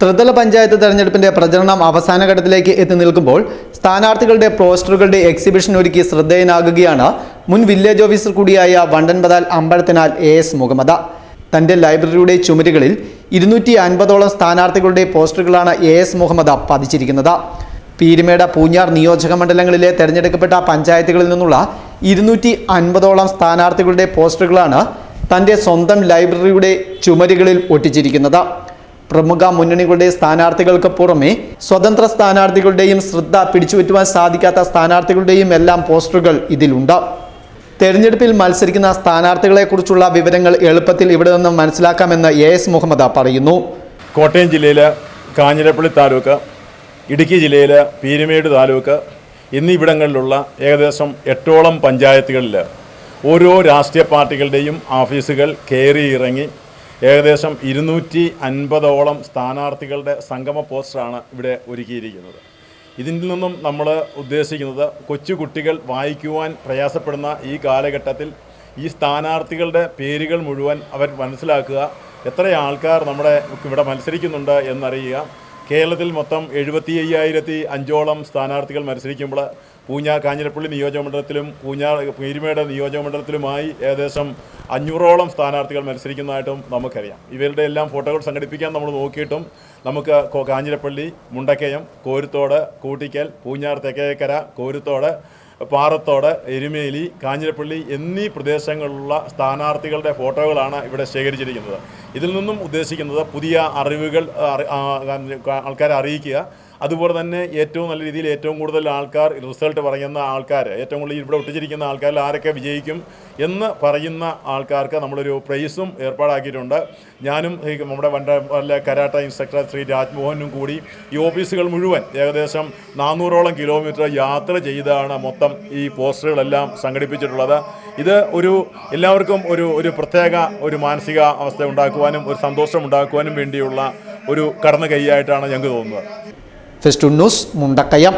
ത്രിതല പഞ്ചായത്ത് തെരഞ്ഞെടുപ്പിന്റെ പ്രചരണം അവസാന ഘട്ടത്തിലേക്ക് എത്തി നിൽക്കുമ്പോൾ സ്ഥാനാർത്ഥികളുടെ പോസ്റ്ററുകളുടെ എക്സിബിഷൻ ഒരുക്കി ശ്രദ്ധേയനാകുകയാണ് മുൻ വില്ലേജ് ഓഫീസർ കൂടിയായ വണ്ടൻപതാൽ അമ്പഴത്തിനാൽ AS മുഹമ്മദ്. തന്റെ ലൈബ്രറിയുടെ ചുമരുകളിൽ 250ഓളം സ്ഥാനാർത്ഥികളുടെ പോസ്റ്ററുകളാണ് AS മുഹമ്മദ് പതിച്ചിരിക്കുന്നത്. പീരുമേട്, പൂഞ്ഞാർ നിയോജക മണ്ഡലങ്ങളിലെ തെരഞ്ഞെടുക്കപ്പെട്ട പഞ്ചായത്തുകളിൽ നിന്നുള്ള 250ഓളം സ്ഥാനാർത്ഥികളുടെ പോസ്റ്ററുകളാണ് തന്റെ സ്വന്തം ലൈബ്രറിയുടെ ചുമരുകളിൽ ഒട്ടിച്ചിരിക്കുന്നത്. പ്രമുഖ മുന്നണികളുടെ സ്ഥാനാർത്ഥികൾക്ക് പുറമെ സ്വതന്ത്ര സ്ഥാനാർത്ഥികളുടെയും ശ്രദ്ധ പിടിച്ചുപറ്റുവാൻ സാധിക്കാത്ത സ്ഥാനാർത്ഥികളുടെയും എല്ലാം പോസ്റ്ററുകൾ ഇതിലുണ്ട്. തെരഞ്ഞെടുപ്പിൽ മത്സരിക്കുന്ന സ്ഥാനാർത്ഥികളെക്കുറിച്ചുള്ള വിവരങ്ങൾ എളുപ്പത്തിൽ ഇവിടെ നിന്ന് മനസ്സിലാക്കാമെന്ന് AS മുഹമ്മദ് പറയുന്നു. കോട്ടയം ജില്ലയിലെ കാഞ്ഞിരപ്പള്ളി താലൂക്ക്, ഇടുക്കി ജില്ലയിലെ പീരുമേട് താലൂക്ക് എന്നിവിടങ്ങളിലുള്ള ഏകദേശം 8ഓളം പഞ്ചായത്തുകളിൽ ഓരോ രാഷ്ട്രീയ പാർട്ടികളുടെയും ഓഫീസുകൾ കയറി ഇറങ്ങി ഏകദേശം 250ഓളം സ്ഥാനാർത്ഥികളുടെ സംഗമ പോസ്റ്ററാണ് ഇവിടെ ഒരുക്കിയിരിക്കുന്നത്. ഇതിൽ നിന്നും നമ്മൾ ഉദ്ദേശിക്കുന്നത് കൊച്ചു കുട്ടികൾ വായിക്കുവാൻ പ്രയാസപ്പെടുന്ന ഈ കാലഘട്ടത്തിൽ ഈ സ്ഥാനാർത്ഥികളുടെ പേരുകൾ മുഴുവൻ അവർ മനസ്സിലാക്കുക, എത്ര ആൾക്കാർ നമ്മുടെ ഇവിടെ മത്സരിക്കുന്നുണ്ട് എന്നറിയുക. കേരളത്തിൽ മൊത്തം 75,005ഓളം സ്ഥാനാർത്ഥികൾ മത്സരിക്കുമ്പോൾ കാഞ്ഞിരപ്പള്ളി നിയോജകമണ്ഡലത്തിലും പീരുമേട് നിയോജകമണ്ഡലത്തിലുമായി ഏകദേശം 500ഓളം സ്ഥാനാർത്ഥികൾ മത്സരിക്കുന്നതായിട്ടും നമുക്കറിയാം. ഇവരുടെ എല്ലാം ഫോട്ടോകൾ സംഘടിപ്പിക്കാൻ നമ്മൾ നോക്കിയിട്ടും നമുക്ക് കാഞ്ഞിരപ്പള്ളി, മുണ്ടക്കയം, കോരുത്തോട്, കൂട്ടിക്കൽ, പൂഞ്ഞാർ, തെക്കേക്കര, കോരുത്തോട്, പാറത്തോട്, എരുമേലി, കാഞ്ഞിരപ്പള്ളി എന്നീ പ്രദേശങ്ങളിലുള്ള സ്ഥാനാർത്ഥികളുടെ ഫോട്ടോകളാണ് ഇവിടെ ശേഖരിച്ചിരിക്കുന്നത്. ഇതിൽ നിന്നും ഉദ്ദേശിക്കുന്നത് പുതിയ അറിവുകൾ ആൾക്കാരെ അറിയിക്കുക, അതുപോലെ തന്നെ ഏറ്റവും നല്ല രീതിയിൽ ഏറ്റവും കൂടുതൽ ആൾക്കാർ റിസൾട്ട് പറയുന്ന ആൾക്കാർ, ഏറ്റവും കൂടുതൽ ഇവിടെ ഒട്ടിച്ചിരിക്കുന്ന ആൾക്കാരിൽ ആരൊക്കെ വിജയിക്കും എന്ന് പറയുന്ന ആൾക്കാർക്ക് നമ്മളൊരു പ്രൈസും ഏർപ്പാടാക്കിയിട്ടുണ്ട്. ഞാനും നമ്മുടെ വണ്ടൻപതാലിലെ കരാട്ട ഇൻസ്ട്രക്ടർ ശ്രീ രാജ്മോഹനും കൂടി ഈ ഓഫീസുകൾ മുഴുവൻ ഏകദേശം 400ഓളം കിലോമീറ്റർ യാത്ര ചെയ്താണ് മൊത്തം ഈ പോസ്റ്ററുകളെല്ലാം സംഘടിപ്പിച്ചിട്ടുള്ളത്. ഇത് എല്ലാവർക്കും ഒരു പ്രത്യേക ഒരു മാനസിക അവസ്ഥ ഉണ്ടാക്കുവാനും ഒരു സന്തോഷം ഉണ്ടാക്കുവാനും വേണ്ടിയുള്ള ഒരു കടന്നു കൈയായിട്ടാണ് ഞങ്ങൾക്ക് തോന്നുന്നത്. Festoon news, Mundakayam.